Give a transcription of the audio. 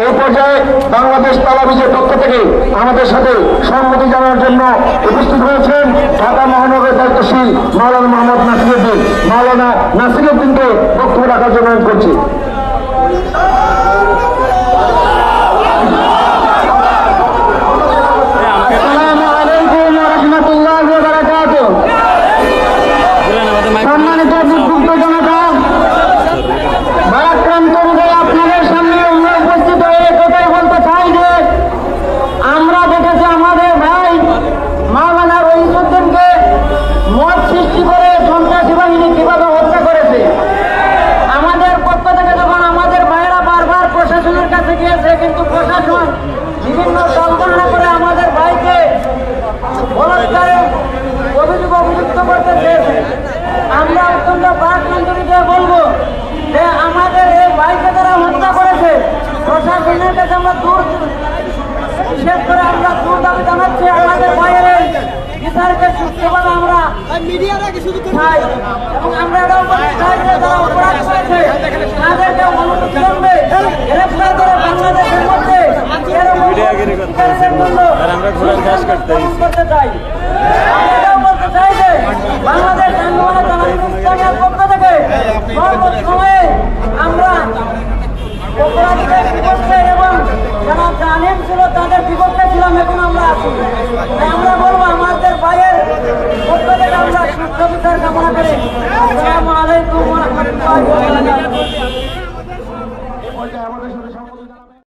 এই পর্যায়ে বাংলাদেশ তালাবীজের পক্ষ থেকে আমাদের সাথে সম্মতি জানানোর জন্য উপস্থিত হয়েছেন ঢাকা মহানগরের দায়িত্বশীল মাওলানা মোহাম্মদ নাসিরউদ্দিন। মাওলানা নাসিরউদ্দিনকে বক্তব্য রাখার জন্য অনুরোধ করছি। সম্মানিত বিক্ষুব্ধ জনতা, ভারাক্রান্ত হৃদয়ে আপনাদের সামনে উপস্থিত হয়ে কথাই বলতে চাই যে আমরা দেখেছি আমাদের ভাই মাওলানা রইসুদ্দিনকে মত সৃষ্টি করে সন্ত্রাসী বাহিনী কিভাবে হত্যা করেছে। আমাদের পক্ষ থেকে যখন আমাদের ভাইয়েরা বারবার প্রশাসনের কাছে গিয়েছে, কিন্তু প্রশাসন বিভিন্ন তলবনা করে আমাদের ভাইকে বলাৎকারে অভিযুক্ত করতে চেয়েছে। আমরা অত্যন্ত বাকনন্দরিতে বলবো যে আমাদের এই ভাইকে যারা হত্যা করেছে, প্রশাসনের কাছে আমরা বিশেষ করে আমরা দূর দাবি জানাচ্ছি আমাদের ভাইয়ের বিচারকে সুস্থভাবে আমরা চাই, এবং আমরা এটাও বলতে চাই যে যারা অপরাধ করেছে তাদেরকে অনতিবিলম্বে গ্রেফতার করে বাংলাদেশের মধ্যে করতে চাই।